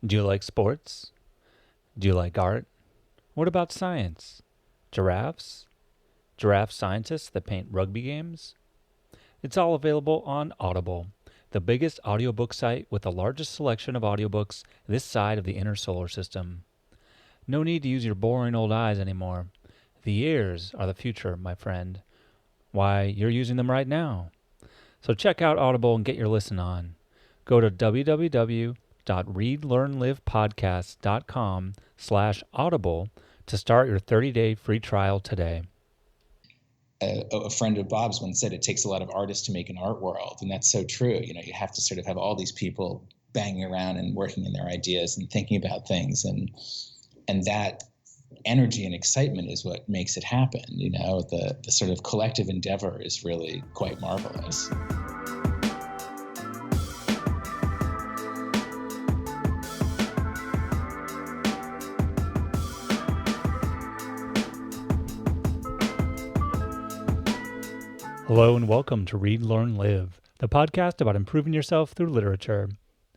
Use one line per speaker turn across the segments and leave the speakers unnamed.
Do you like sports? Do you like art? What about science? Giraffes? Giraffe scientists that paint rugby games? It's all available on Audible, the biggest audiobook site with the largest selection of audiobooks this side of the inner solar system. No need to use your boring old eyes anymore. The ears are the future, my friend. Why, you're using them right now. So check out Audible and get your listen on. Go to www.readlearnlivepodcast.com/audible to start your 30-day free trial today.
A friend of Bob's once said it takes a lot of artists to make an art world, and that's so true. You have to sort of have all these people banging around and working in their ideas and thinking about things, and that energy and excitement is what makes it happen. The sort of collective endeavor is really quite marvelous.
Hello and welcome to Read, Learn, Live, the podcast about improving yourself through literature.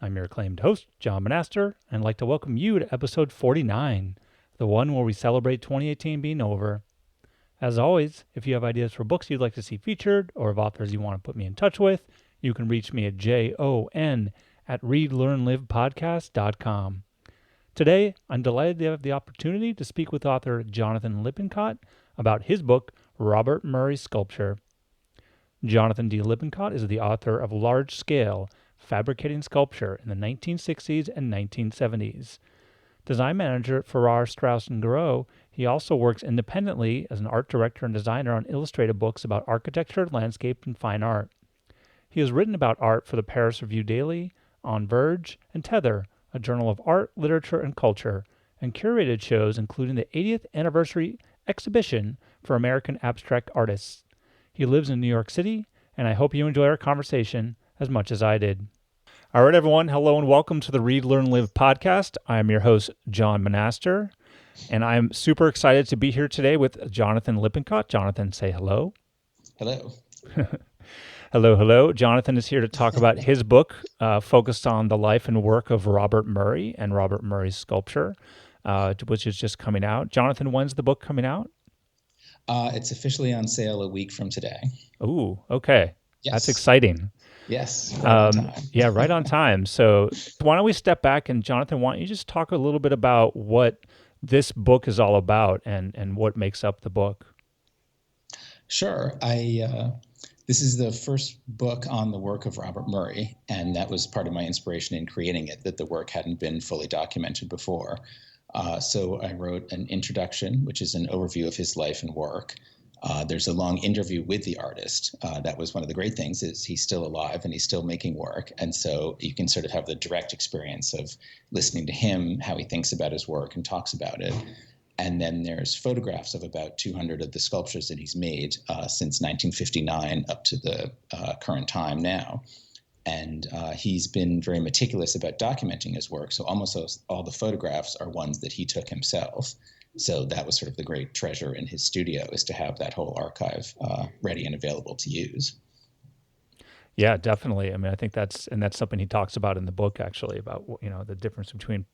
I'm your acclaimed host, John Monaster, and I'd like to welcome you to episode 49, the one where we celebrate 2018 being over. As always, if you have ideas for books you'd like to see featured or of authors you want to put me in touch with, you can reach me at jon@readlearnlivepodcast.com. Today, I'm delighted to have the opportunity to speak with author Jonathan Lippincott about his book, Robert Murray's Sculpture. Jonathan D. Lippincott is the author of large-scale fabricating sculpture in the 1960s and 1970s. Design manager at Farrar, Straus & Giroux, he also works independently as an art director and designer on illustrated books about architecture, landscape, and fine art. He has written about art for the Paris Review Daily, On Verge, and Tether, a journal of art, literature, and culture, and curated shows including the 80th anniversary exhibition for American abstract artists. He lives in New York City, and I hope you enjoy our conversation as much as I did. All right, everyone. Hello and welcome to the Read, Learn, Live podcast. I'm your host, John Monaster, and I'm super excited to be here today with Jonathan Lippincott. Jonathan, say hello.
Hello.
Hello. Jonathan is here to talk about his book focused on the life and work of Robert Murray and Robert Murray's Sculpture, which is just coming out. Jonathan, when's the book coming out?
It's officially on sale a week from today.
Ooh, okay.
Yes.
That's exciting.
Yes. Right on time.
Yeah, right on time. So why don't we step back, and Jonathan, why don't you just talk a little bit about what this book is all about and what makes up the book?
Sure. This is the first book on the work of Robert Murray, and that was part of my inspiration in creating it, that the work hadn't been fully documented before. So I wrote an introduction, which is an overview of his life and work. There's a long interview with the artist. That was one of the great things, is he's still alive and he's still making work. And so you can sort of have the direct experience of listening to him, how he thinks about his work and talks about it. And then there's photographs of about 200 of the sculptures that he's made since 1959 up to the current time now. And he's been very meticulous about documenting his work. So almost all the photographs are ones that he took himself. So that was sort of the great treasure in his studio, is to have that whole archive ready and available to use.
Yeah, definitely. I mean, I think that's something he talks about in the book, actually, about, the difference between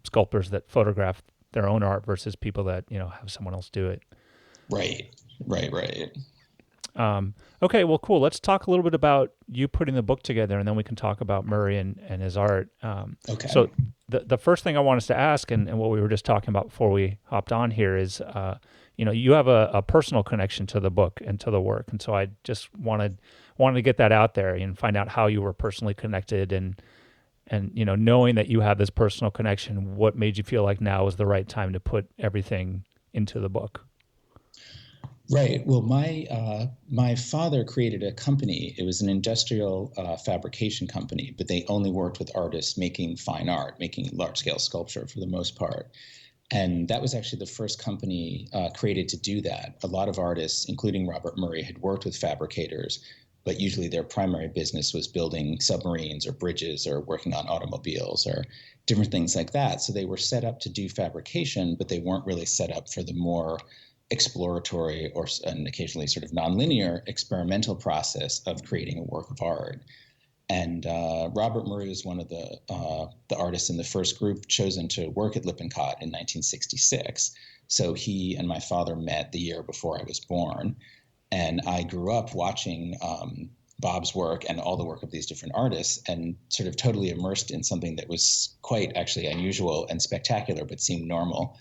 sculptors that photograph their own art versus people that, have someone else do it.
Right.
Okay, well, cool. Let's talk a little bit about you putting the book together, and then we can talk about Murray and his art.
Okay.
So the first thing I want us to ask, and what we were just talking about before we hopped on here, is, you have a personal connection to the book and to the work, and so I just wanted to get that out there and find out how you were personally connected, and knowing that you have this personal connection, what made you feel like now is the right time to put everything into the book?
Right. Well, my father created a company. It was an industrial fabrication company, but they only worked with artists making fine art, making large-scale sculpture for the most part. And that was actually the first company created to do that. A lot of artists, including Robert Murray, had worked with fabricators, but usually their primary business was building submarines or bridges or working on automobiles or different things like that. So they were set up to do fabrication, but they weren't really set up for the more exploratory and occasionally sort of nonlinear experimental process of creating a work of art. And Robert Murray was one of the artists in the first group chosen to work at Lippincott in 1966. So he and my father met the year before I was born. And I grew up watching Bob's work and all the work of these different artists and sort of totally immersed in something that was quite actually unusual and spectacular, but seemed normal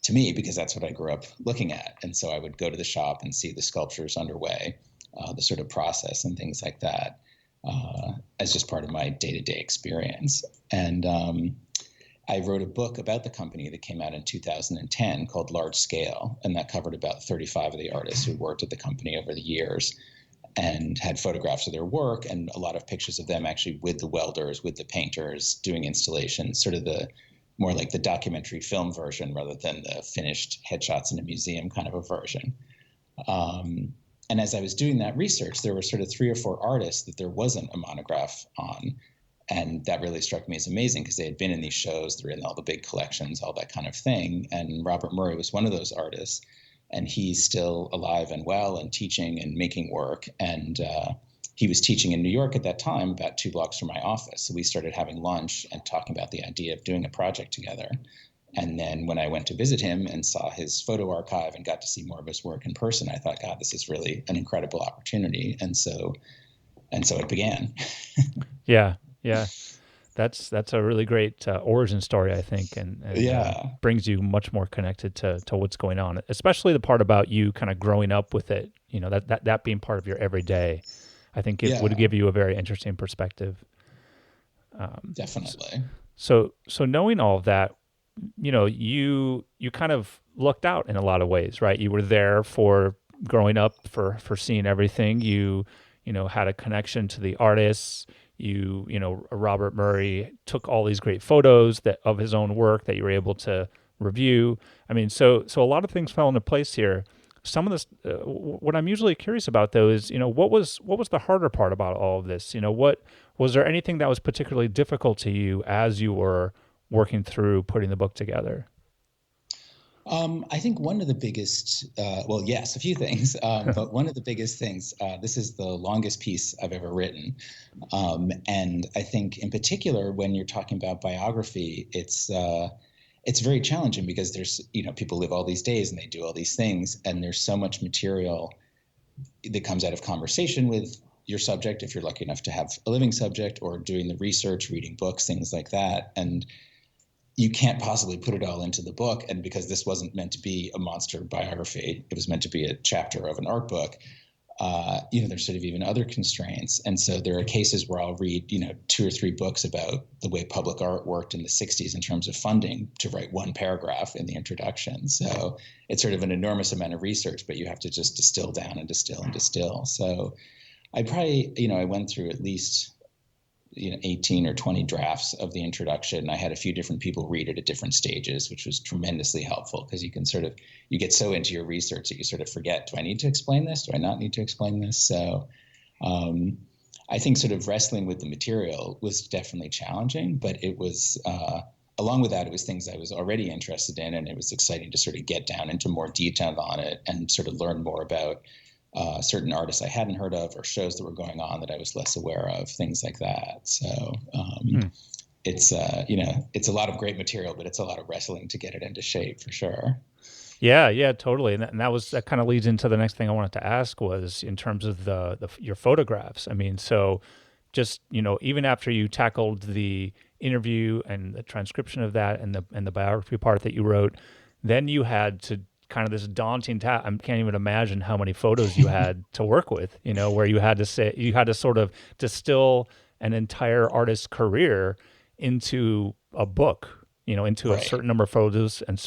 to me because that's what I grew up looking at. And so I would go to the shop and see the sculptures underway, the sort of process and things like that as just part of my day-to-day experience. And I wrote a book about the company that came out in 2010 called Large Scale, and that covered about 35 of the artists who worked at the company over the years and had photographs of their work and a lot of pictures of them actually with the welders, with the painters, doing installations, sort of the more like the documentary film version rather than the finished headshots in a museum kind of a version. And as I was doing that research, there were sort of 3 or 4 artists that there wasn't a monograph on. And that really struck me as amazing because they had been in these shows, they're in all the big collections, all that kind of thing. And Robert Murray was one of those artists. And he's still alive and well and teaching and making work. And he was teaching in New York at that time, about 2 blocks from my office. So we started having lunch and talking about the idea of doing a project together. And then when I went to visit him and saw his photo archive and got to see more of his work in person, I thought, God, this is really an incredible opportunity. And so it began.
Yeah. That's a really great origin story, I think, and brings you much more connected to what's going on, especially the part about you kind of growing up with it, that being part of your everyday. I think it would give you a very interesting perspective.
Definitely.
So knowing all of that, you kind of lucked out in a lot of ways, right? You were there for growing up, for seeing everything. You had a connection to the artists. Robert Murray took all these great photos of his own work that you were able to review. I mean, so a lot of things fell into place here. Some of this, what I'm usually curious about though is, what was the harder part about all of this? What was there anything that was particularly difficult to you as you were working through putting the book together?
I think one of the biggest, yes, a few things, but one of the biggest things, this is the longest piece I've ever written. And I think in particular, when you're talking about biography, it's very challenging because there's, people live all these days and they do all these things. And there's so much material that comes out of conversation with your subject, if you're lucky enough to have a living subject, or doing the research, reading books, things like that. And you can't possibly put it all into the book. And because this wasn't meant to be a monster biography, it was meant to be a chapter of an art book, there's sort of even other constraints. And so there are cases where I'll read, 2 or 3 books about the way public art worked in the 60s in terms of funding to write 1 paragraph in the introduction. So it's sort of an enormous amount of research, but you have to just distill down and distill and distill. So I probably, I went through at least 18 or 20 drafts of the introduction. I had a few different people read it at different stages, which was tremendously helpful because you can you get so into your research that you sort of forget, do I need to explain this? Do I not need to explain this? So I think sort of wrestling with the material was definitely challenging, but it was, along with that, it was things I was already interested in, and it was exciting to sort of get down into more detail on it and sort of learn more about certain artists I hadn't heard of, or shows that were going on that I was less aware of, things like that. So it's a lot of great material, but it's a lot of wrestling to get it into shape for sure.
Yeah, totally. And that kind of leads into the next thing I wanted to ask was in terms of your photographs. I mean, so just, even after you tackled the interview and the transcription of that and the biography part that you wrote, then you had to kind of this daunting task. I can't even imagine how many photos you had to work with, where you had to sort of distill an entire artist's career into a book, into a certain number of photos and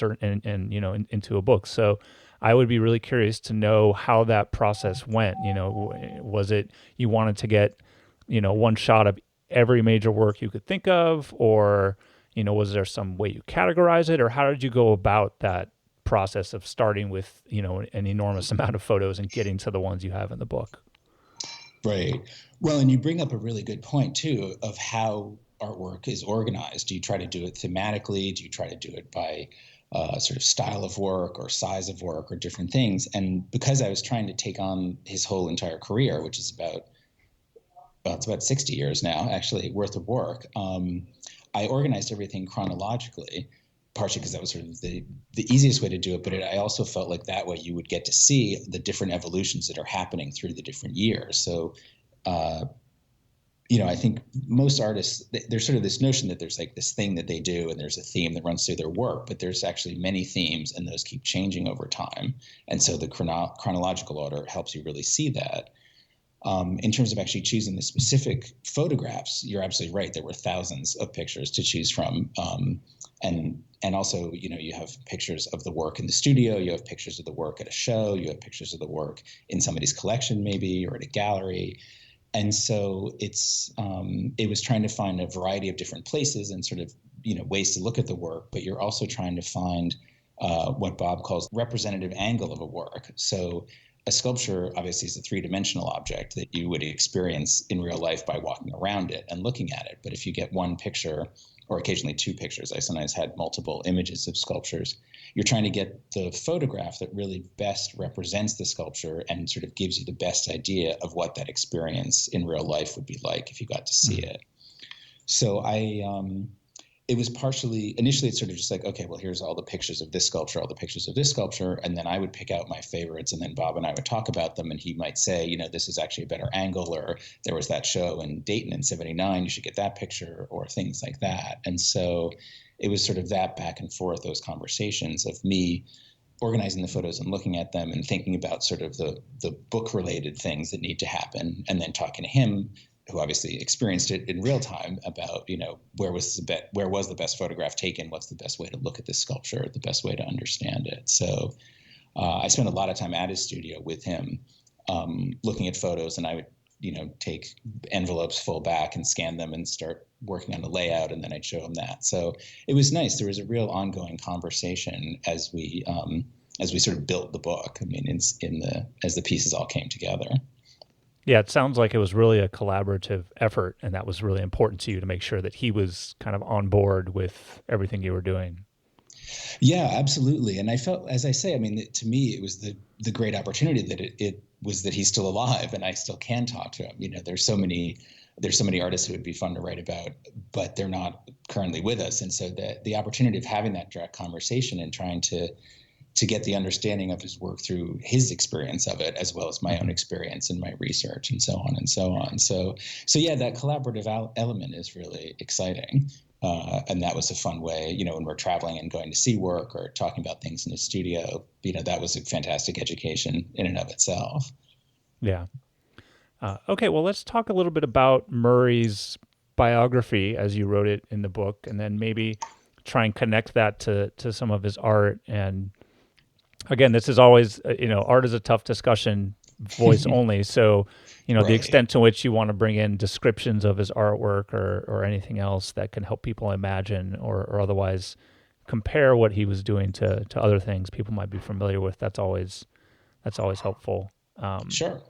into a book. So I would be really curious to know how that process went. Was it you wanted to get, one shot of every major work you could think of, or, was there some way you categorize it, or how did you go about that process of starting with, an enormous amount of photos and getting to the ones you have in the book?
Right. Well, and you bring up a really good point too of how artwork is organized. Do you try to do it thematically? Do you try to do it by sort of style of work or size of work or different things? And because I was trying to take on his whole entire career, which is about well, it's about 60 years now, actually, worth of work. I organized everything chronologically, partially because that was sort of the easiest way to do it. But I also felt like that way you would get to see the different evolutions that are happening through the different years. So, uh, I think most artists, there's sort of this notion that there's like this thing that they do and there's a theme that runs through their work, but there's actually many themes and those keep changing over time. And so the chronological order helps you really see that. In terms of actually choosing the specific photographs, you're absolutely right. There were thousands of pictures to choose from. And also, you have pictures of the work in the studio, you have pictures of the work at a show, you have pictures of the work in somebody's collection maybe, or at a gallery. And so it was trying to find a variety of different places and sort of, ways to look at the work, but you're also trying to find what Bob calls representative angle of a work. So a sculpture obviously is a three-dimensional object that you would experience in real life by walking around it and looking at it. But if you get one picture, or occasionally two pictures, I sometimes had multiple images of sculptures, you're trying to get the photograph that really best represents the sculpture and sort of gives you the best idea of what that experience in real life would be like if you got to see it. So it was partially, initially it's sort of just like, okay, well, here's all the pictures of this sculpture, all the pictures of this sculpture. And then I would pick out my favorites, and then Bob and I would talk about them, and he might say, this is actually a better angle, or there was that show in Dayton in 79, you should get that picture, or things like that. And so it was sort of that back and forth, those conversations of me organizing the photos and looking at them and thinking about sort of the book related things that need to happen, and then talking to him, who obviously experienced it in real time, about, where was the best photograph taken? What's the best way to look at this sculpture? The best way to understand it? So I spent a lot of time at his studio with him, looking at photos, and I would, take envelopes full back and scan them and start working on the layout, and then I'd show him that. So it was nice. There was a real ongoing conversation as we sort of built the book. I mean, as the pieces all came together.
Yeah, it sounds like it was really a collaborative effort, and that was really important to you to make sure that he was kind of on board with everything you were doing.
Yeah, absolutely. And I felt, as I say, I mean, to me, it was the great opportunity that it was that he's still alive and I still can talk to him. There's so many artists who would be fun to write about, but they're not currently with us. And so the opportunity of having that direct conversation and trying to get the understanding of his work through his experience of it, as well as my own experience and my research and so on and so on. So yeah, that collaborative element is really exciting. And that was a fun way, when we're traveling and going to see work or talking about things in the studio, that was a fantastic education in and of itself.
Yeah. Okay, well, let's talk a little bit about Murray's biography as you wrote it in the book, and then maybe try and connect that to some of his art. And again, this is always, art is a tough discussion, voice only. So,
Right.
The extent to which you want to bring in descriptions of his artwork or anything else that can help people imagine or otherwise compare what he was doing to other things people might be familiar with. That's always helpful.
Sure.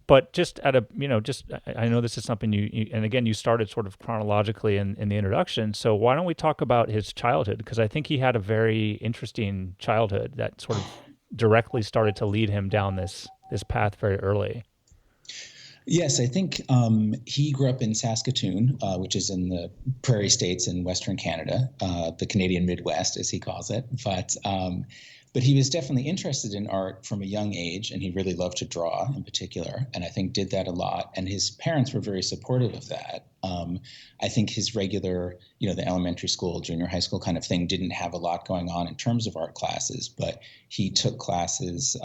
But just I know this is something you and again, you started sort of chronologically in the introduction. So why don't we talk about his childhood? Because I think he had a very interesting childhood that sort of directly started to lead him down this path very early.
Yes, I think he grew up in Saskatoon, which is in the Prairie States in Western Canada, the Canadian Midwest, as he calls it. But he was definitely interested in art from a young age, and he really loved to draw in particular, and I think did that a lot. And his parents were very supportive of that. I think his regular, the elementary school, junior high school kind of thing didn't have a lot going on in terms of art classes, but he took classes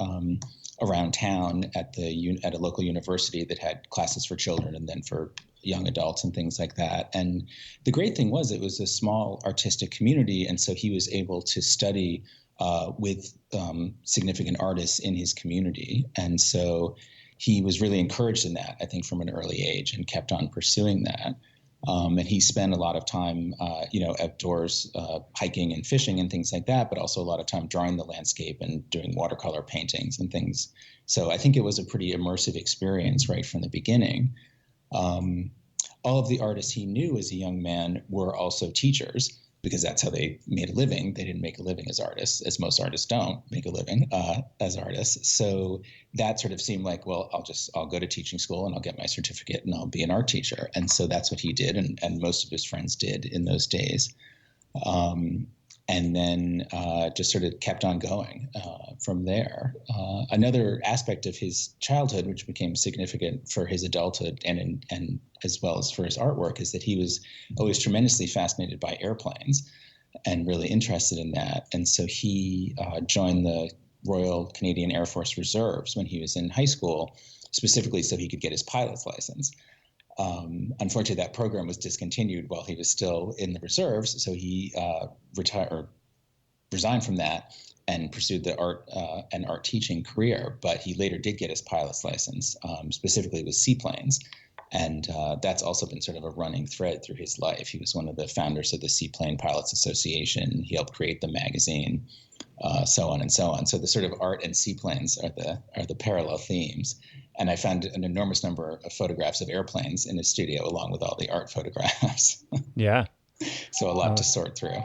around town at a local university that had classes for children and then for young adults and things like that. And the great thing was it was a small artistic community, and so he was able to study with significant artists in his community. And so he was really encouraged in that, I think, from an early age, and kept on pursuing that. And he spent a lot of time, outdoors, hiking and fishing and things like that, but also a lot of time drawing the landscape and doing watercolor paintings and things. So I think it was a pretty immersive experience right from the beginning. All of the artists he knew as a young man were also teachers. because that's how they made a living. They didn't make a living as artists, as most artists don't make a living as artists. So that sort of seemed like, well, I'll go to teaching school and I'll get my certificate and I'll be an art teacher. And so that's what he did, and most of his friends did in those days. And then just sort of kept on going from there. Another aspect of his childhood, which became significant for his adulthood and as well as for his artwork, is that he was always tremendously fascinated by airplanes and really interested in that. And so he joined the Royal Canadian Air Force Reserves when he was in high school, specifically so he could get his pilot's license. Unfortunately, that program was discontinued while he was still in the reserves, so he resigned from that and pursued the art teaching career. But he later did get his pilot's license, specifically with seaplanes, and that's also been sort of a running thread through his life. He was one of the founders of the Seaplane Pilots Association. He helped create the magazine, so on and so on. So the sort of art and seaplanes are the parallel themes. And I found an enormous number of photographs of airplanes in his studio, along with all the art photographs.
Yeah.
So a lot to sort through.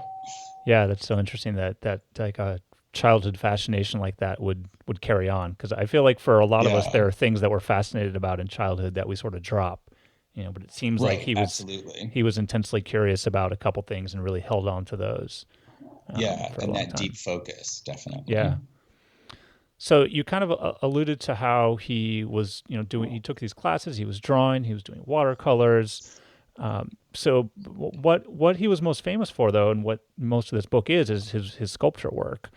Yeah, that's so interesting that like a childhood fascination like that would carry on, because I feel like for a lot of us there are things that we're fascinated about in childhood that we sort of drop, but it seems like he was intensely curious about a couple things and really held on to those.
And that deep focus, definitely.
Yeah. So you kind of alluded to how he was, he took these classes, he was drawing, he was doing watercolors. So what he was most famous for, though, and what most of this book is his sculpture work.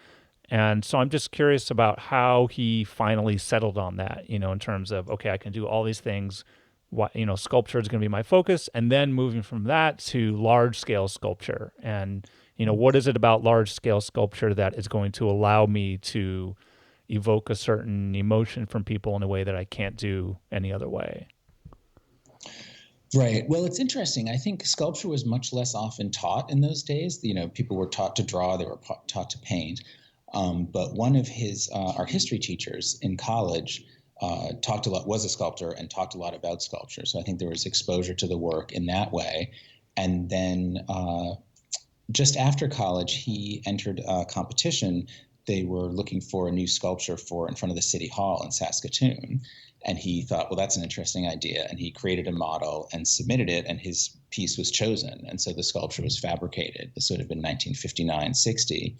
And so I'm just curious about how he finally settled on that, in terms of, okay, I can do all these things. Sculpture is going to be my focus, and then moving from that to large scale sculpture. And, what is it about large scale sculpture that is going to allow me to evoke a certain emotion from people in a way that I can't do any other way?
Right. Well, it's interesting. I think sculpture was much less often taught in those days. People were taught to draw, they were taught to paint. But one of his art history teachers in college was a sculptor and talked a lot about sculpture. So I think there was exposure to the work in that way. And then just after college, he entered a competition. They were looking for a new sculpture in front of the city hall in Saskatoon. And he thought, well, that's an interesting idea. And he created a model and submitted it, and his piece was chosen. And so the sculpture was fabricated. This would have been 1959-60.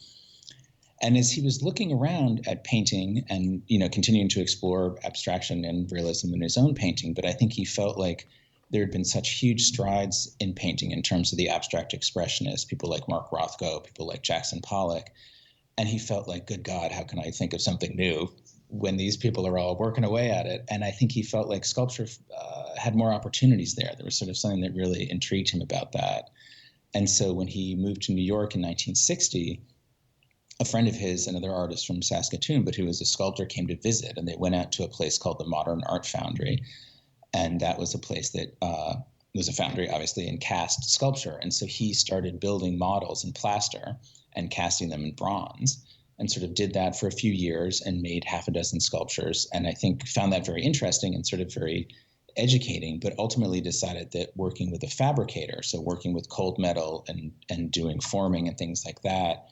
And as he was looking around at painting and, continuing to explore abstraction and realism in his own painting, but I think he felt like there had been such huge strides in painting in terms of the abstract expressionists, people like Mark Rothko, people like Jackson Pollock. And he felt like, good God, how can I think of something new when these people are all working away at it? And I think he felt like sculpture had more opportunities there. There was sort of something that really intrigued him about that. And so when he moved to New York in 1960, a friend of his, another artist from Saskatoon, but who was a sculptor, came to visit, and they went out to a place called the Modern Art Foundry. And that was a place that was a foundry, obviously, in cast sculpture. And so he started building models in plaster and casting them in bronze, and sort of did that for a few years and made half a dozen sculptures. And I think found that very interesting and sort of very educating, but ultimately decided that working with a fabricator, so working with cold metal and doing forming and things like that,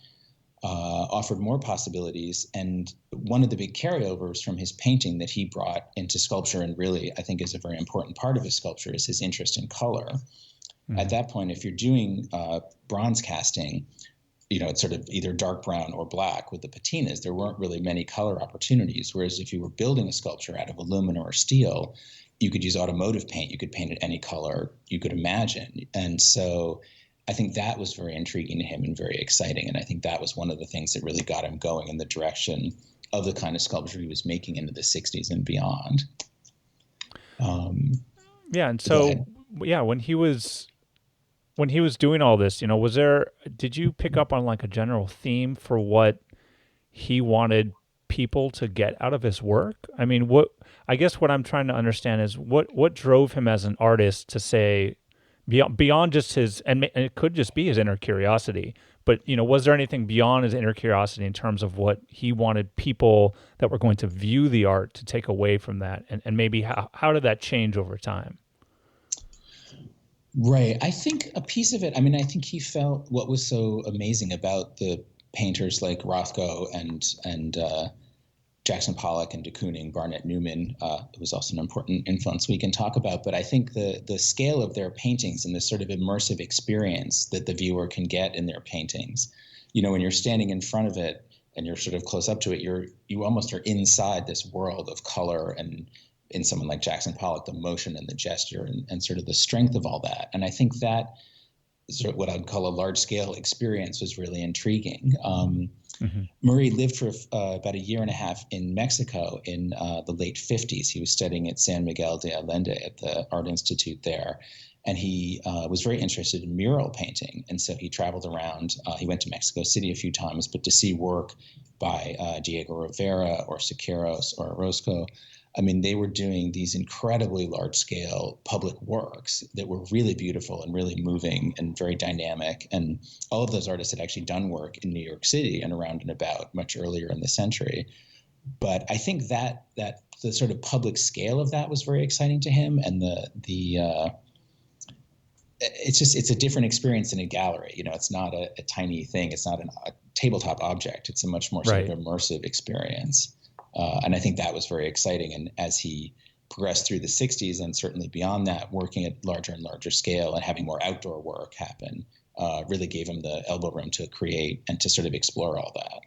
offered more possibilities. And one of the big carryovers from his painting that he brought into sculpture, and really I think is a very important part of his sculpture, is his interest in color. Mm-hmm. At that point, if you're doing bronze casting, it's sort of either dark brown or black with the patinas. There weren't really many color opportunities. Whereas if you were building a sculpture out of aluminum or steel, you could use automotive paint. You could paint it any color you could imagine. And so I think that was very intriguing to him and very exciting. And I think that was one of the things that really got him going in the direction of the kind of sculpture he was making into the 60s and beyond.
And so, when he was doing all this, did you pick up on like a general theme for what he wanted people to get out of his work? I mean, what I'm trying to understand is what drove him as an artist to say, beyond just his, and it could just be his inner curiosity, but was there anything beyond his inner curiosity in terms of what he wanted people that were going to view the art to take away from that, and maybe how did that change over time?
Right. I think a piece of it, I mean, I think he felt what was so amazing about the painters like Rothko and Jackson Pollock and de Kooning, Barnett Newman, was also an important influence we can talk about. But I think the scale of their paintings and the sort of immersive experience that the viewer can get in their paintings, when you're standing in front of it and you're sort of close up to it, you almost are inside this world of color, and in someone like Jackson Pollock, the motion and the gesture and sort of the strength of all that. And I think that sort of what I'd call a large scale experience was really intriguing.
Hmm.
Murray lived for about a year and a half in Mexico in the late 50s. He was studying at San Miguel de Allende at the Art Institute there. And he was very interested in mural painting. And so he traveled around. He went to Mexico City a few times, but to see work by Diego Rivera or Siqueiros or Orozco, I mean, they were doing these incredibly large scale public works that were really beautiful and really moving and very dynamic. And all of those artists had actually done work in New York City and around and about much earlier in the century. But I think that the sort of public scale of that was very exciting to him, and the it's a different experience in a gallery. It's not a tiny thing. It's not a tabletop object. It's a much more sort
Right.
of immersive experience. And I think that was very exciting. And as he progressed through the 60s and certainly beyond that, working at larger and larger scale and having more outdoor work happen really gave him the elbow room to create and to sort of explore all that.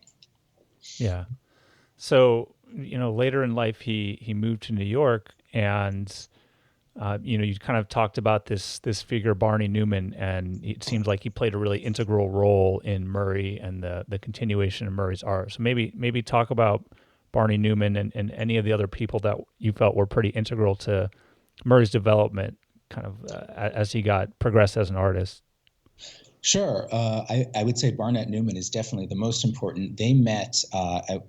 Yeah. So, later in life, he moved to New York, and you kind of talked about this figure Barney Newman, and it seems like he played a really integral role in Murray and the continuation of Murray's art. So maybe talk about Barney Newman and any of the other people that you felt were pretty integral to Murray's development, kind of as he got progressed as an artist.
Sure. I would say Barnett Newman is definitely the most important. They met at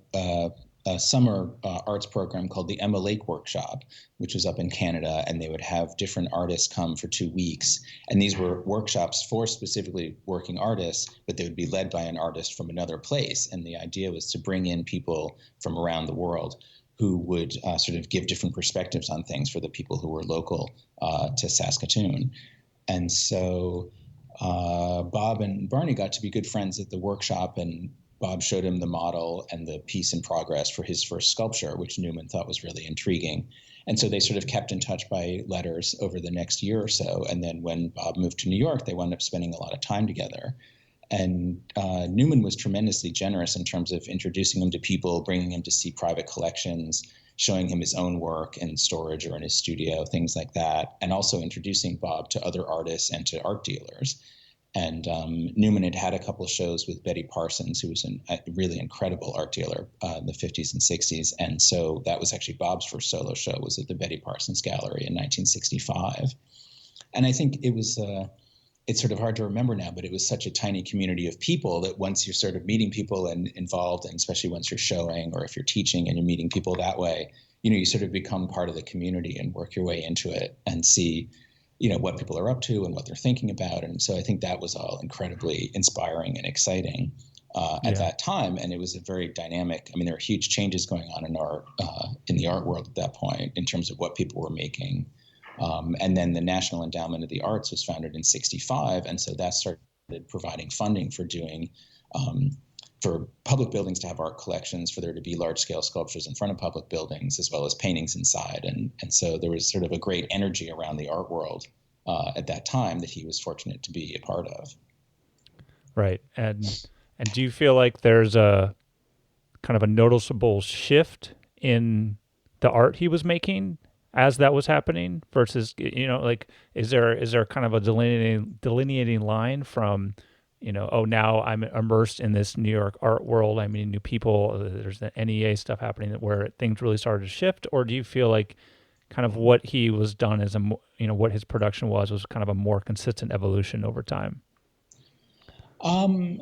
a summer arts program called the Emma Lake Workshop, which was up in Canada, and they would have different artists come for 2 weeks. And these were workshops for specifically working artists, but they would be led by an artist from another place. And the idea was to bring in people from around the world who would sort of give different perspectives on things for the people who were local to Saskatoon. And so Bob and Barney got to be good friends at the workshop, and Bob showed him the model and the piece in progress for his first sculpture, which Newman thought was really intriguing. And so they sort of kept in touch by letters over the next year or so. And then when Bob moved to New York, they wound up spending a lot of time together. And Newman was tremendously generous in terms of introducing him to people, bringing him to see private collections, showing him his own work in storage or in his studio, things like that, and also introducing Bob to other artists and to art dealers. And Newman had had a couple of shows with Betty Parsons, who was a really incredible art dealer in the 50s and 60s. And so that was actually Bob's first solo show, was at the Betty Parsons Gallery in 1965. And I think it's sort of hard to remember now, but it was such a tiny community of people that once you're sort of meeting people and involved, and especially once you're showing or if you're teaching and you're meeting people that way, you sort of become part of the community and work your way into it and see, what people are up to and what they're thinking about. And so I think that was all incredibly inspiring and exciting at
Yeah.
that time. And it was a very dynamic, I mean, there were huge changes going on in the art world at that point in terms of what people were making. And then the National Endowment of the Arts was founded in 65. And so that started providing funding for doing, for public buildings to have art collections, for there to be large scale sculptures in front of public buildings, as well as paintings inside. And so there was sort of a great energy around the art world at that time that he was fortunate to be a part of.
Right. And do you feel like there's a kind of a noticeable shift in the art he was making as that was happening versus, like, is there kind of a delineating line from, oh, now I'm immersed in this New York art world, I mean, new people, there's the NEA stuff happening where things really started to shift? Or do you feel like kind of what he was done as what his production was kind of a more consistent evolution over time?
Um,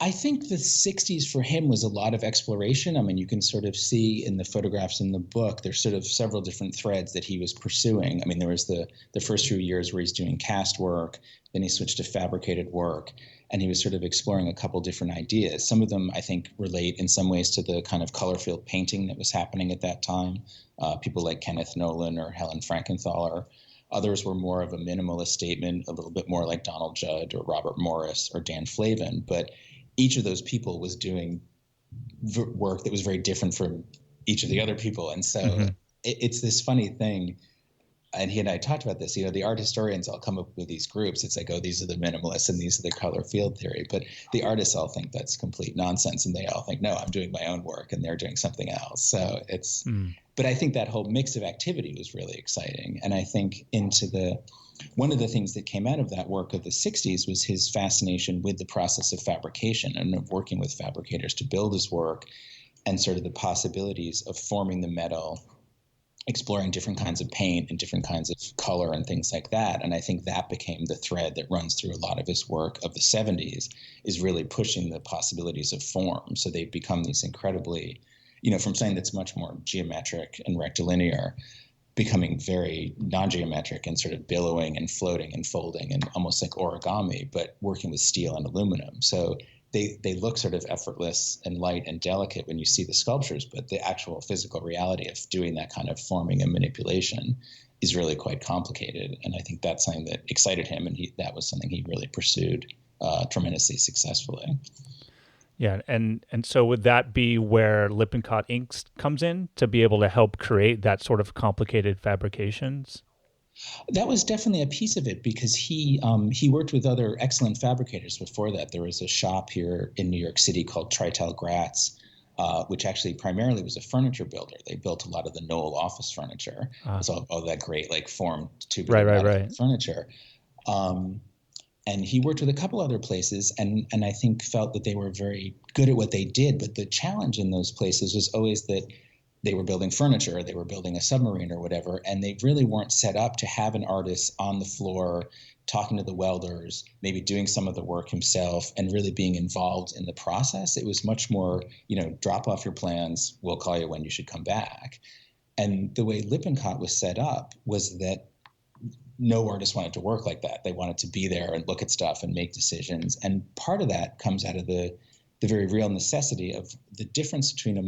I think the 60s for him was a lot of exploration. I mean, you can sort of see in the photographs in the book, there's sort of several different threads that he was pursuing. I mean, there was the first few years where he's doing cast work, then he switched to fabricated work, and he was sort of exploring a couple different ideas. Some of them, I think, relate in some ways to the kind of color field painting that was happening at that time. People like Kenneth Nolan or Helen Frankenthaler. Others were more of a minimalist statement, a little bit more like Donald Judd or Robert Morris or Dan Flavin. But each of those people was doing work that was very different from each of the other people. And so it's this funny thing. And he and I talked about this, the art historians all come up with these groups. It's like, oh, these are the minimalists and these are the color field theory. But the artists all think that's complete nonsense. And they all think, no, I'm doing my own work and they're doing something else. So but I think that whole mix of activity was really exciting. And I think one of the things that came out of that work of the 60s was his fascination with the process of fabrication and of working with fabricators to build his work and sort of the possibilities of forming the metal, exploring different kinds of paint and different kinds of color and things like that. And I think that became the thread that runs through a lot of his work of the 70s, is really pushing the possibilities of form. So they've become these incredibly, from something that's much more geometric and rectilinear, becoming very non-geometric and sort of billowing and floating and folding and almost like origami, but working with steel and aluminum. So they look sort of effortless and light and delicate when you see the sculptures, but the actual physical reality of doing that kind of forming and manipulation is really quite complicated. And I think that's something that excited him, and that was something he really pursued tremendously successfully.
Yeah, and so would that be where Lippincott Inks comes in to be able to help create that sort of complicated fabrications?
That was definitely a piece of it, because he worked with other excellent fabricators before that. There was a shop here in New York City called Tritel Gratz, which actually primarily was a furniture builder. They built a lot of the Knoll office furniture. It's all that great like formed tubular furniture. And he worked with a couple other places and I think felt that they were very good at what they did. But the challenge in those places was always that they were building furniture, or they were building a submarine or whatever, and they really weren't set up to have an artist on the floor talking to the welders, maybe doing some of the work himself and really being involved in the process. It was much more, drop off your plans, we'll call you when you should come back. And the way Lippincott was set up was that no artist wanted to work like that. They wanted to be there and look at stuff and make decisions. And part of that comes out of the very real necessity of the difference between a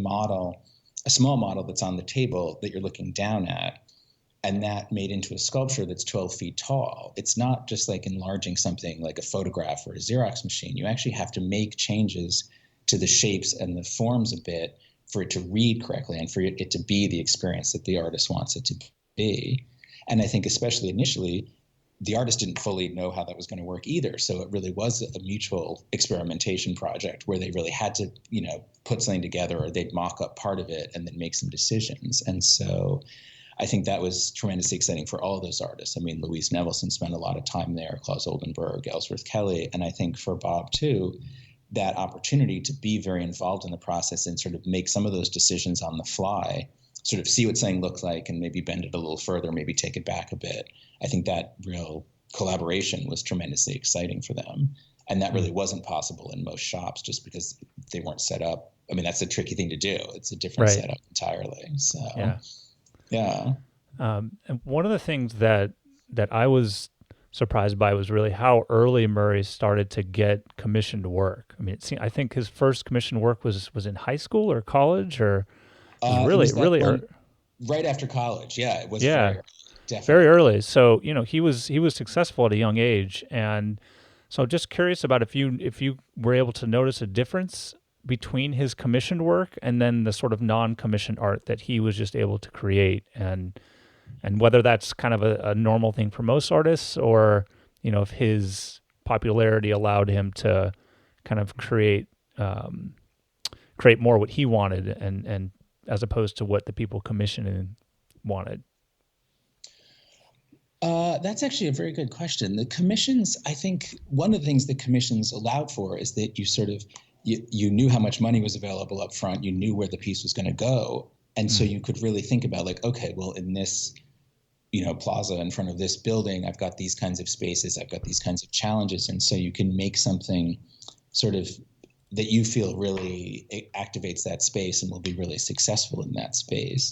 small model that's on the table that you're looking down at, and that made into a sculpture that's 12 feet tall. It's not just like enlarging something like a photograph or a Xerox machine. You actually have to make changes to the shapes and the forms a bit for it to read correctly and for it to be the experience that the artist wants it to be. And I think especially initially, the artist didn't fully know how that was going to work either. So it really was a mutual experimentation project where they really had to, put something together, or they'd mock up part of it and then make some decisions. And so I think that was tremendously exciting for all of those artists. I mean, Louise Nevelson spent a lot of time there, Claus Oldenburg, Ellsworth Kelly. And I think for Bob too, that opportunity to be very involved in the process and sort of make some of those decisions on the fly, sort of see what something looks like and maybe bend it a little further, maybe take it back a bit. I think that real collaboration was tremendously exciting for them. And that really wasn't possible in most shops just because they weren't set up. I mean, that's a tricky thing to do. It's a different setup entirely. So, yeah.
And one of the things that I was surprised by was really how early Murray started to get commissioned work. I mean, I think his first commissioned work was in high school or college, or really early.
Right after college. Yeah, it was very early, definitely.
Very early. So, he was successful at a young age. And so just curious about if you were able to notice a difference between his commissioned work and then the sort of non-commissioned art that he was just able to create, and whether that's kind of a normal thing for most artists, or, if his popularity allowed him to kind of create more what he wanted and as opposed to what the people commissioning wanted.
That's actually a very good question. The commissions, I think one of the things the commissions allowed for is that you sort of, you knew how much money was available up front, you knew where the piece was going to go. And so you could really think about like, okay, well, in this, plaza in front of this building, I've got these kinds of spaces, I've got these kinds of challenges. And so you can make something sort of that you feel really activates that space and will be really successful in that space.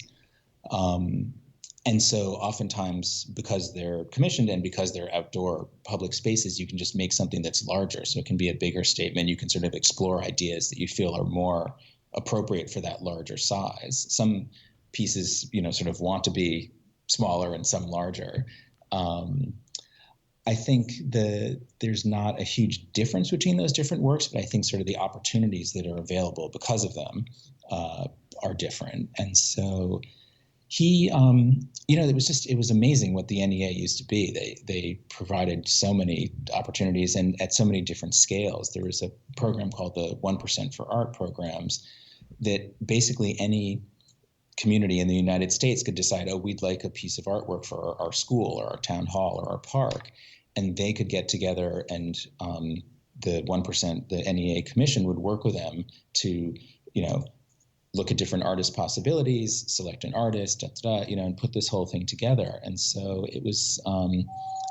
And so oftentimes, because they're commissioned and because they're outdoor public spaces, you can just make something that's larger. So it can be a bigger statement. You can sort of explore ideas that you feel are more appropriate for that larger size. Some pieces, sort of want to be smaller and some larger. Um, I think there's not a huge difference between those different works, but I think sort of the opportunities that are available because of them are different. And so he, it was amazing what the NEA used to be. They provided so many opportunities and at so many different scales. There was a program called the 1% for Art programs that basically any community in the United States could decide, oh, we'd like a piece of artwork for our school or our town hall or our park. And they could get together and the 1%, the NEA commission would work with them to, look at different artist possibilities, select an artist, and put this whole thing together. And so it was,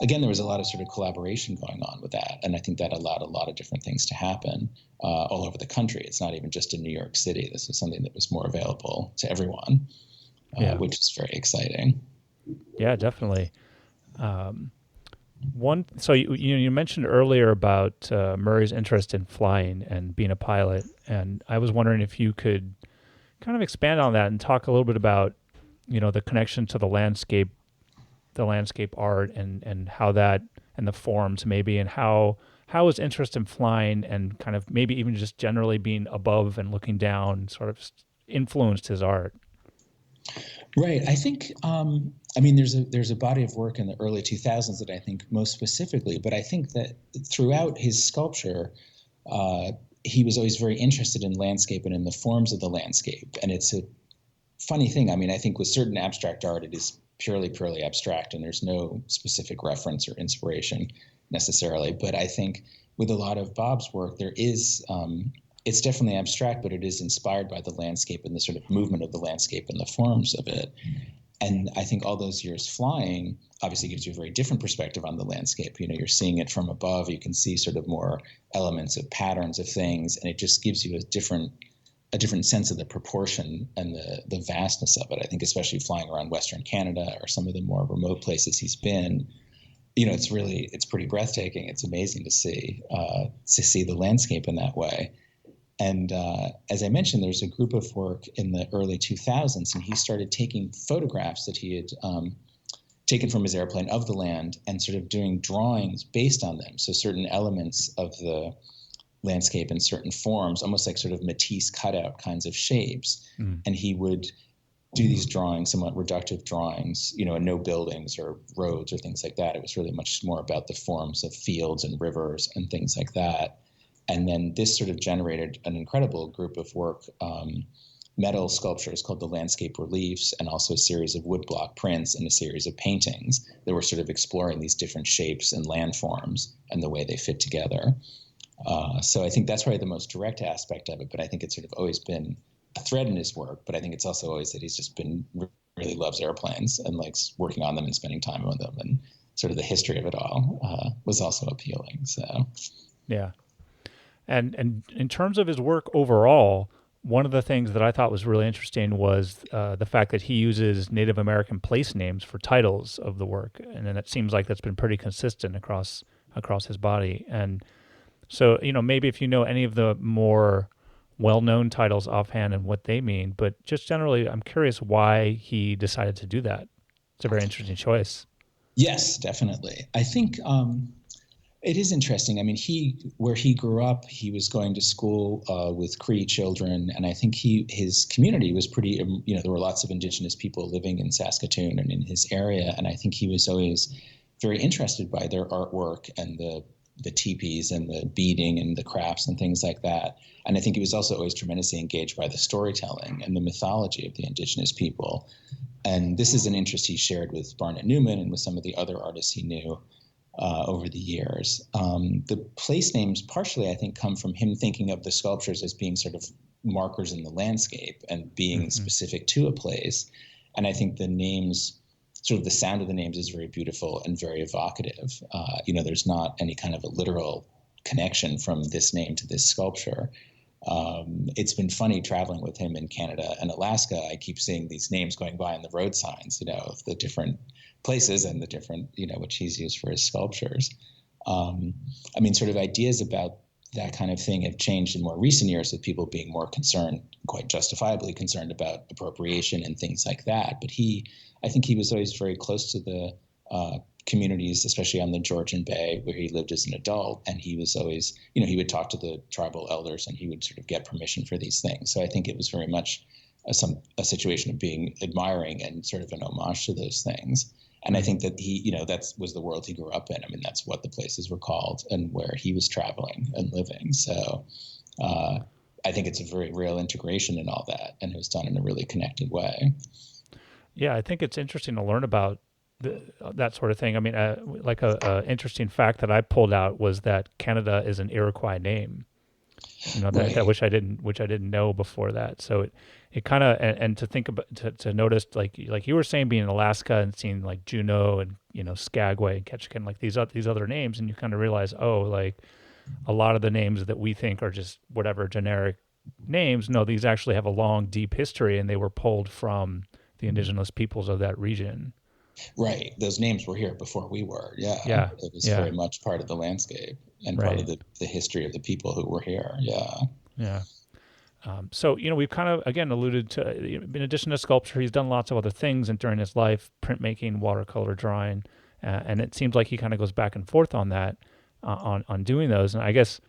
again, there was a lot of sort of collaboration going on with that. And I think that allowed a lot of different things to happen all over the country. It's not even just in New York City. This was something that was more available to everyone, which is very exciting.
Yeah, definitely. So you mentioned earlier about Murray's interest in flying and being a pilot, and I was wondering if you could kind of expand on that and talk a little bit about the connection to the landscape art and how that and the forms maybe, and how his interest in flying and kind of maybe even just generally being above and looking down sort of influenced his art.
Right. I think, there's a body of work in the early 2000s that I think most specifically, but I think that throughout his sculpture, he was always very interested in landscape and in the forms of the landscape. And it's a funny thing. I think with certain abstract art, it is purely abstract, and there's no specific reference or inspiration necessarily. But I think with a lot of Bob's work, there is, it's definitely abstract, but it is inspired by the landscape and the sort of movement of the landscape and the forms of it. And I think all those years flying obviously gives you a very different perspective on the landscape. You're seeing it from above. You can see sort of more elements of patterns of things, and it just gives you a different sense of the proportion and the vastness of it. I think especially flying around Western Canada or some of the more remote places he's been, it's pretty breathtaking. It's amazing to see the landscape in that way. And as I mentioned, there's a group of work in the early 2000s, and he started taking photographs that he had taken from his airplane of the land and sort of doing drawings based on them. So certain elements of the landscape in certain forms, almost like sort of Matisse cutout kinds of shapes. And he would do these drawings, somewhat reductive drawings, and no buildings or roads or things like that. It was really much more about the forms of fields and rivers and things like that. And then this sort of generated an incredible group of work, metal sculptures called the landscape reliefs, and also a series of woodblock prints and a series of paintings that were sort of exploring these different shapes and landforms and the way they fit together. So I think that's probably the most direct aspect of it, but I think it's sort of always been a thread in his work. But I think it's also always that he's just been really loves airplanes and likes working on them and spending time on them, and sort of the history of it all was also appealing. So
yeah. And in terms of his work overall, one of the things that I thought was really interesting was the fact that he uses Native American place names for titles of the work, and then it seems like that's been pretty consistent across his body. And so, maybe if you know any of the more well-known titles offhand and what they mean, but just generally, I'm curious why he decided to do that. It's a very interesting choice.
Yes, definitely. I think it is interesting. Where he grew up, he was going to school with Cree children, and I think his community was pretty. There were lots of indigenous people living in Saskatoon and in his area, and I think he was always very interested by their artwork and the teepees and the beading and the crafts and things like that. And I think he was also always tremendously engaged by the storytelling and the mythology of the indigenous people. And this is an interest he shared with Barnett Newman and with some of the other artists he knew over the years. The place names partially, I think, come from him thinking of the sculptures as being sort of markers in the landscape and being specific to a place. And I think the names, sort of the sound of the names is very beautiful and very evocative. There's not any kind of a literal connection from this name to this sculpture. It's been funny traveling with him in Canada and Alaska. I keep seeing these names going by on the road signs, of the different places and the different, which he's used for his sculptures. Sort of ideas about that kind of thing have changed in more recent years, with people being more concerned, quite justifiably concerned, about appropriation and things like that. But I think he was always very close to the communities, especially on the Georgian Bay, where he lived as an adult. And he was always, he would talk to the tribal elders and he would sort of get permission for these things. So I think it was very much a situation of being admiring and sort of an homage to those things. And I think that he, that was the world he grew up in. I mean, that's what the places were called and where he was traveling and living. So I think it's a very real integration in all that, and it was done in a really connected way.
Yeah, I think it's interesting to learn about that sort of thing. I mean, like a interesting fact that I pulled out was that Canada is an Iroquois name.
Right.
That which I didn't know before that. So it kind of and to think about to notice like you were saying, being in Alaska and seeing like Juneau and Skagway and Ketchikan, like these other names, and you kind of realize, oh, like a lot of the names that we think are just whatever generic names, no, these actually have a long, deep history, and they were pulled from the indigenous peoples of that region.
Right. Those names were here before we were. Yeah.
Yeah.
It was
Yeah.
very much part of the landscape and part
Right.
of the history of the people who were here. Yeah.
Yeah. So, we've kind of, again, alluded to, in addition to sculpture, he's done lots of other things and during his life, printmaking, watercolor drawing. And it seems like he kind of goes back and forth on that, on doing those. And I guess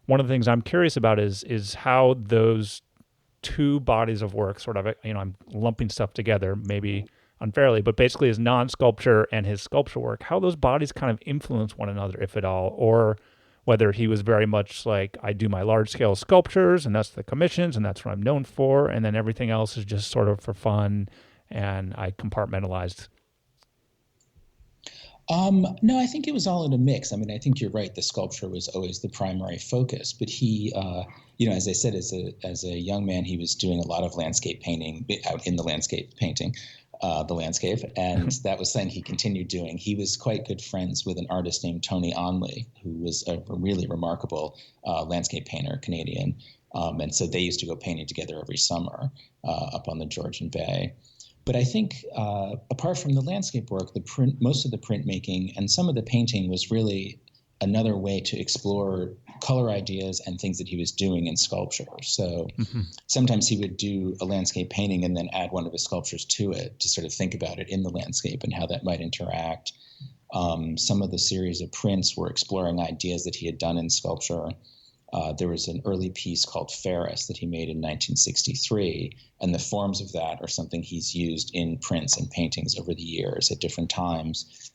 one of the things I'm curious about is how those two bodies of work sort of, I'm lumping stuff together, maybe unfairly, but basically his non-sculpture and his sculpture work, how those bodies kind of influence one another, if at all, or whether he was very much like, I do my large-scale sculptures, and that's the commissions, and that's what I'm known for, and then everything else is just sort of for fun, and I compartmentalized.
No, I think it was all in a mix. I mean, I think you're right. The sculpture was always the primary focus, but he, as I said, as a young man, he was doing a lot of landscape painting out in the landscape painting, the landscape, and that was something he continued doing. He was quite good friends with an artist named Tony Onley, who was a really remarkable landscape painter, Canadian, and so they used to go painting together every summer up on the Georgian Bay. But I think apart from the landscape work, most of the printmaking and some of the painting was really another way to explore color ideas and things that he was doing in sculpture. So sometimes he would do a landscape painting and then add one of his sculptures to it to sort of think about it in the landscape and how that might interact. Some of the series of prints were exploring ideas that he had done in sculpture. There was an early piece called Ferris that he made in 1963, and the forms of that are something he's used in prints and paintings over the years at different times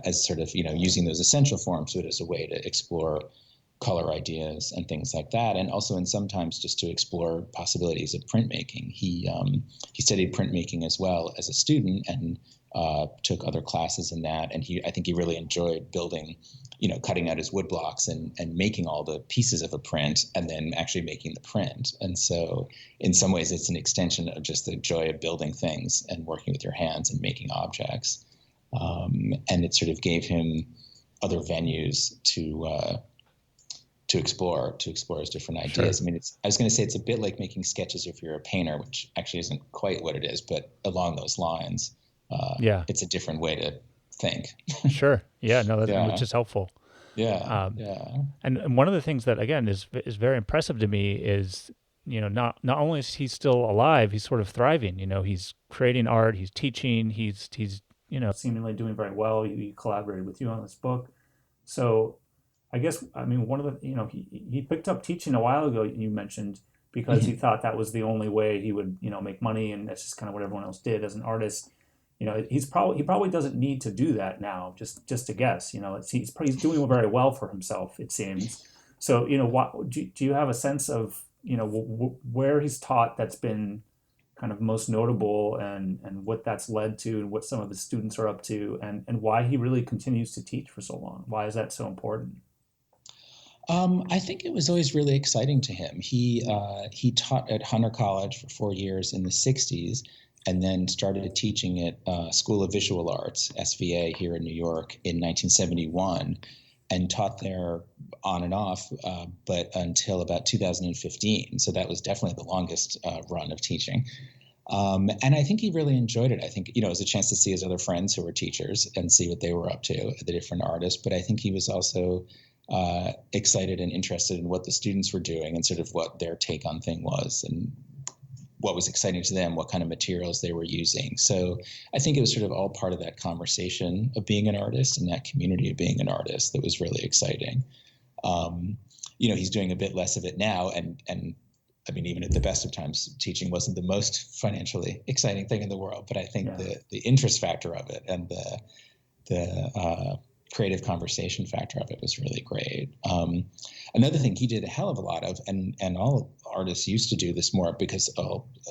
as sort of, using those essential forms as a way to explore color ideas and things like that, and also in sometimes just to explore possibilities of printmaking. He studied printmaking as well as a student and took other classes in that, and I think he really enjoyed building, cutting out his wood blocks and making all the pieces of a print and then actually making the print. And so in some ways it's an extension of just the joy of building things and working with your hands and making objects. And it sort of gave him other venues to explore his different ideas. Sure. I mean, I was going to say it's a bit like making sketches if you're a painter, which actually isn't quite what it is, but along those lines, it's a different way to think.
Sure. Yeah. No, which is helpful.
Yeah.
And one of the things that, again, is very impressive to me is, not only is he still alive, he's sort of thriving. He's creating art, he's teaching, he's seemingly doing very well. He collaborated with you on this book. So I guess, one of the, he picked up teaching a while ago, you mentioned, because he thought that was the only way he would, make money, and that's just kind of what everyone else did as an artist. He probably doesn't need to do that now, just to guess. He's doing very well for himself, it seems. So, do you have a sense of, where he's taught that's been kind of most notable, and what that's led to, and what some of his students are up to, and why he really continues to teach for so long? Why is that so important?
I think it was always really exciting to him. He taught at Hunter College for 4 years in the 60s, and then started teaching at School of Visual Arts, SVA, here in New York in 1971, and taught there on and off, but until about 2015. So that was definitely the longest run of teaching. And I think he really enjoyed it. I think, it was a chance to see his other friends who were teachers and see what they were up to, the different artists. But I think he was also excited and interested in what the students were doing and sort of what their take on thing was. And what was exciting to them, what kind of materials they were using. So I think it was sort of all part of that conversation of being an artist and that community of being an artist that was really exciting. He's doing a bit less of it now, and I mean, even at the best of times, teaching wasn't the most financially exciting thing in the world. But I think the interest factor of it and the creative conversation factor of it was really great. Another thing he did a hell of a lot of, and all artists used to do this more because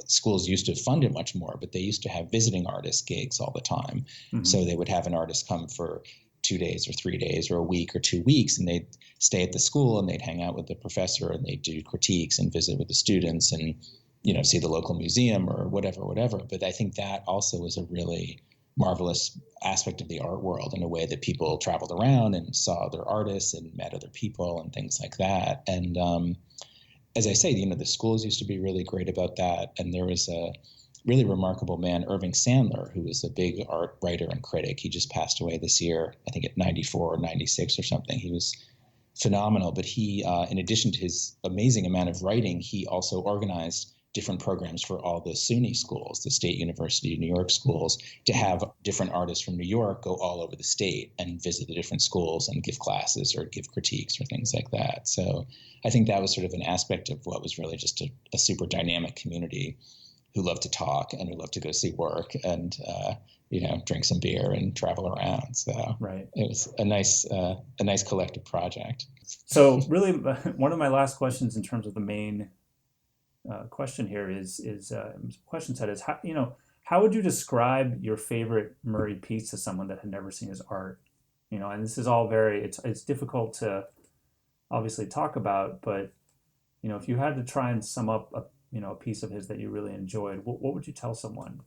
schools used to fund it much more, but they used to have visiting artist gigs all the time. Mm-hmm. So they would have an artist come for 2 days or 3 days or a week or 2 weeks, and they'd stay at the school and they'd hang out with the professor and they'd do critiques and visit with the students and, see the local museum or whatever. But I think that also was a really marvelous aspect of the art world in a way that people traveled around and saw other artists and met other people and things like that. And as I say, the schools used to be really great about that. And there was a really remarkable man, Irving Sandler, who was a big art writer and critic. He just passed away this year, I think at 94 or 96 or something. He was phenomenal. But he, in addition to his amazing amount of writing, he also organized different programs for all the SUNY schools, the State University of New York schools, to have different artists from New York go all over the state and visit the different schools and give classes or give critiques or things like that. So I think that was sort of an aspect of what was really just a super dynamic community who loved to talk and who loved to go see work and, drink some beer and travel around. So
right.
It was a nice collective project.
So really one of my last questions in terms of the main question here is question set is how would you describe your favorite Murray piece to someone that had never seen his art? And this is all it's difficult to obviously talk about, but if you had to try and sum up a piece of his that you really enjoyed, what would you tell someone?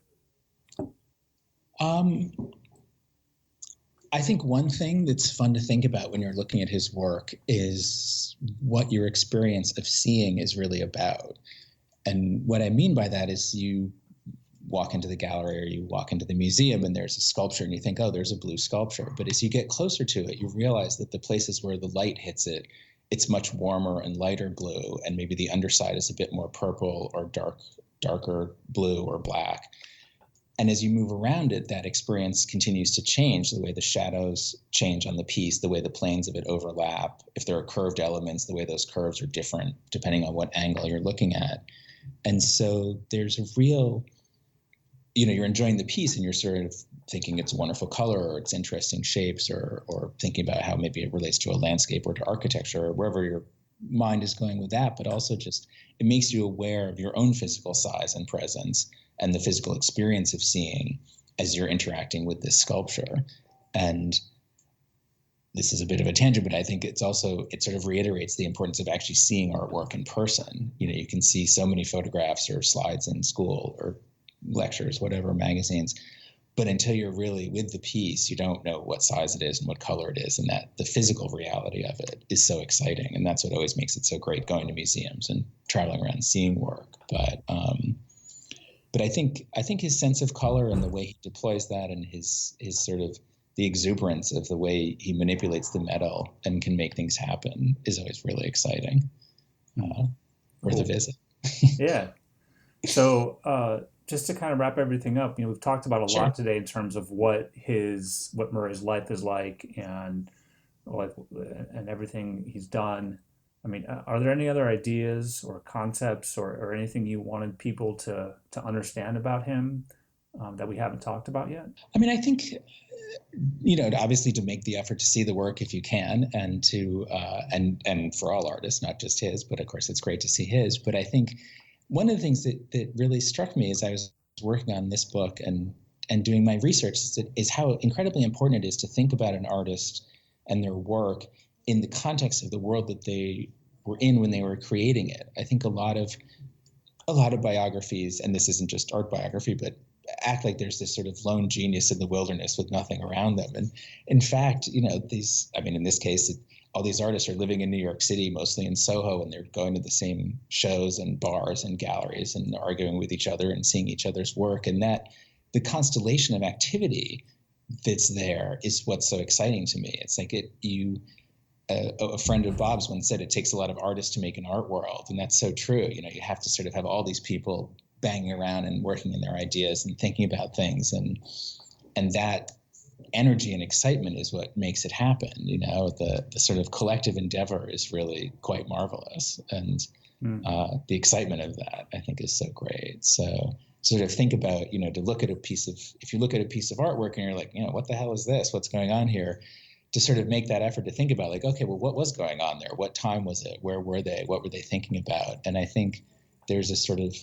I think one thing that's fun to think about when you're looking at his work is what your experience of seeing is really about. And what I mean by that is you walk into the gallery or you walk into the museum and there's a sculpture and you think, oh, there's a blue sculpture. But as you get closer to it, you realize that the places where the light hits it, it's much warmer and lighter blue. And maybe the underside is a bit more purple or darker blue or black. And as you move around it, that experience continues to change, the way the shadows change on the piece, the way the planes of it overlap. If there are curved elements, the way those curves are different depending on what angle you're looking at. And so there's a real, you're enjoying the piece and you're sort of thinking it's a wonderful color or it's interesting shapes or thinking about how maybe it relates to a landscape or to architecture or wherever your mind is going with that. But also just it makes you aware of your own physical size and presence and the physical experience of seeing as you're interacting with this sculpture. And this is a bit of a tangent, but I think it sort of reiterates the importance of actually seeing artwork in person. You can see so many photographs or slides in school or lectures, whatever, magazines, but until you're really with the piece, you don't know what size it is and what color it is, and that the physical reality of it is so exciting. And that's what always makes it so great going to museums and traveling around seeing work. But I think his sense of color and the way he deploys that and his sort of the exuberance of the way he manipulates the metal and can make things happen is always really exciting. Worth a visit.
Yeah. So just to kind of wrap everything up, we've talked about a lot today in terms of what Murray's life is like and everything he's done. I mean, are there any other ideas or concepts or anything you wanted people to understand about him that we haven't talked about yet?
I mean, I think, obviously to make the effort to see the work if you can, and to and for all artists, not just his, but of course it's great to see his. But I think one of the things that really struck me as I was working on this book and doing my research is how incredibly important it is to think about an artist and their work in the context of the world that they were in when they were creating it. I think a lot of biographies, and this isn't just art biography, but act like there's this sort of lone genius in the wilderness with nothing around them. And in fact, in this case, all these artists are living in New York City, mostly in Soho, and they're going to the same shows and bars and galleries and arguing with each other and seeing each other's work. And that the constellation of activity that's there is what's so exciting to me. It's like a friend of Bob's once said it takes a lot of artists to make an art world, and that's so true. You have to sort of have all these people banging around and working in their ideas and thinking about things, and that energy and excitement is what makes it happen. The sort of collective endeavor is really quite marvelous, and the excitement of that, I think, is so great. So sort of think about, if you look at a piece of artwork and you're like, what the hell is this? What's going on here? To sort of make that effort to think about, like, okay, well, what was going on there? What time was it? Where were they? What were they thinking about? And I think there's a sort of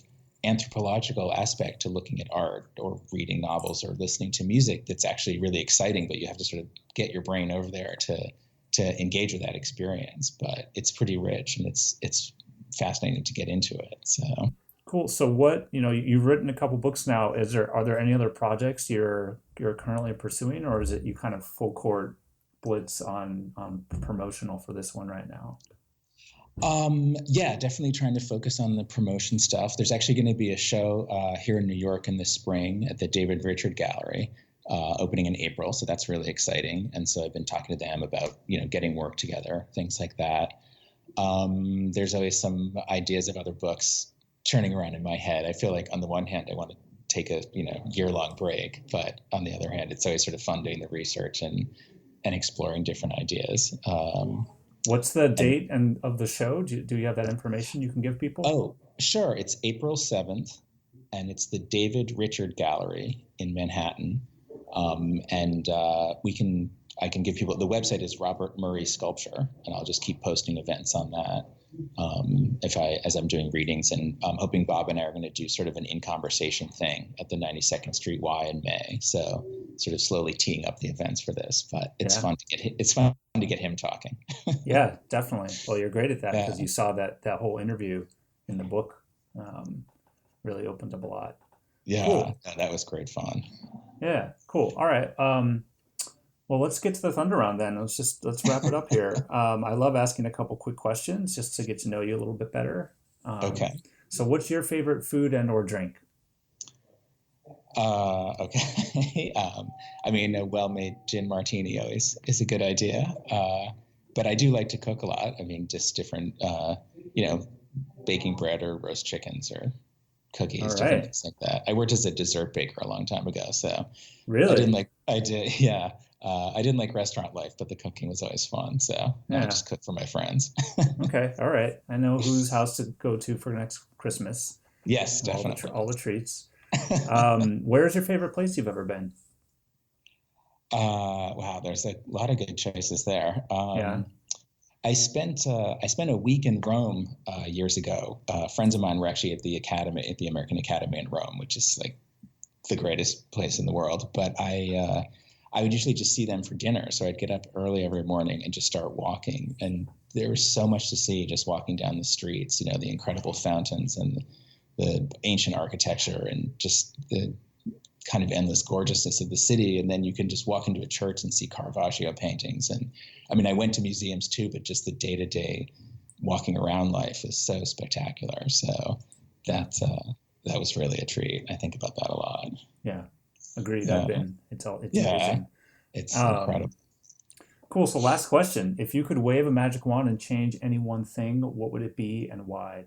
anthropological aspect to looking at art or reading novels or listening to music that's actually really exciting, but you have to sort of get your brain over there to engage with that experience. But it's pretty rich, and it's fascinating to get into it. So
cool. So what, you've written a couple books now. Are there any other projects you're currently pursuing, or is it you kind of full court blitz on promotional for this one right now?
Yeah, definitely trying to focus on the promotion stuff. There's actually going to be a show here in New York in the spring at the David Richard Gallery, opening in April. So that's really exciting. And so I've been talking to them about, getting work together, things like that. There's always some ideas of other books churning around in my head. I feel like on the one hand, I want to take a, year-long break, but on the other hand, it's always sort of fun doing the research and exploring different ideas.
What's the date of the show? Do you have that information you can give people?
Oh, sure. It's April 7th, and it's the David Richard Gallery in Manhattan. I can give people, the website is Robert Murray Sculpture, and I'll just keep posting events on that as I'm doing readings. And I'm hoping Bob and I are going to do sort of an in conversation thing at the 92nd Street Y in May. So sort of slowly teeing up the events for this, but it's fun to get him talking.
Yeah, definitely. Well, you're great at that because you saw that whole interview in the book. Really opened up a lot.
Yeah, cool. That was great fun.
Yeah, cool. All right. Well, let's get to the Thunder Round then. Let's wrap it up here. I love asking a couple quick questions just to get to know you a little bit better.
Okay.
So what's your favorite food and or drink?
Okay. I mean, a well-made gin martini always is a good idea. But I do like to cook a lot. I mean, just different, baking bread or roast chickens or cookies, different things like that. I worked as a dessert baker a long time ago, so
really,
I didn't like restaurant life, but the cooking was always fun. So I just cook for my friends.
Okay, all right. I know whose house to go to for next Christmas.
Yes, definitely.
All the treats. Where's your favorite place you've ever been?
Wow, there's a lot of good choices there. I spent a week in Rome years ago. Friends of mine were actually at the American Academy in Rome, which is like the greatest place in the world. But I would usually just see them for dinner, so I'd get up early every morning and just start walking. And there was so much to see just walking down the streets. The incredible fountains and the ancient architecture and just the kind of endless gorgeousness of the city. And then you can just walk into a church and see Caravaggio paintings. And I mean, I went to museums too, but just the day-to-day walking around life is so spectacular. So that was really a treat. I think about that a lot.
Yeah, agreed. I've been. It's amazing.
It's incredible.
Cool. So last question. If you could wave a magic wand and change any one thing, what would it be and why?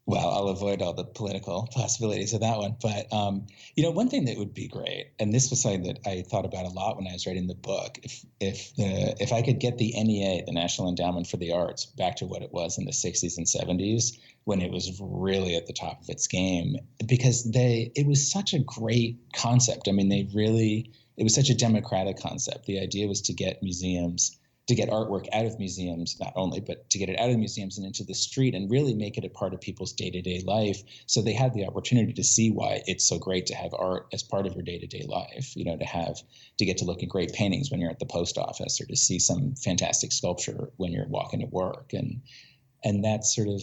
Well, I'll avoid all the political possibilities of that one. But, one thing that would be great, and this was something that I thought about a lot when I was writing the book, if I could get the NEA, the National Endowment for the Arts, back to what it was in the 60s and 70s, when it was really at the top of its game, because it was such a great concept. I mean, it was such a democratic concept. The idea was to get artwork out of museums, not only, but to get it out of museums and into the street and really make it a part of people's day-to-day life. So they had the opportunity to see why it's so great to have art as part of your day-to-day life, to get to look at great paintings when you're at the post office or to see some fantastic sculpture when you're walking to work. And that's sort of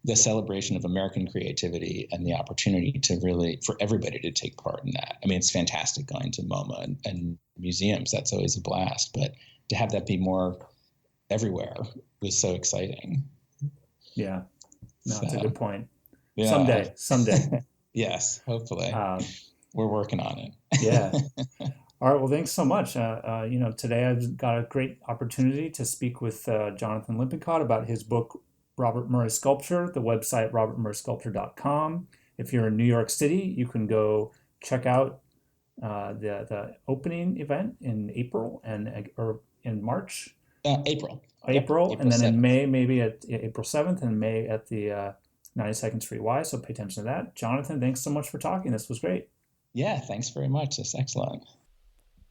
the celebration of American creativity and the opportunity to really, for everybody to take part in that. I mean, it's fantastic going to MoMA and museums. That's always a blast, but to have that be more everywhere was so exciting.
Yeah, no, that's a good point.
Yeah.
Someday.
Yes, hopefully. We're working on it.
Yeah. All right. Well, thanks so much. Today I've got a great opportunity to speak with Jonathan Lippincott about his book, Robert Murray Sculpture, the website robertmurraysculpture.com. If you're in New York City, you can go check out the opening event in April or in March.
April.
April,
April
and then
7th.
in May, maybe at April 7th, and May at the 92nd Street Y. So pay attention to that. Jonathan, thanks so much for talking. This was great.
Yeah, thanks very much. That's excellent.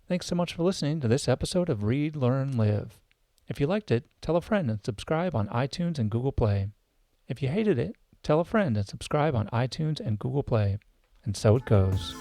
Thanks so much for listening to this episode of Read, Learn, Live. If you liked it, tell a friend and subscribe on iTunes and Google Play. If you hated it, tell a friend and subscribe on iTunes and Google Play. And so it goes.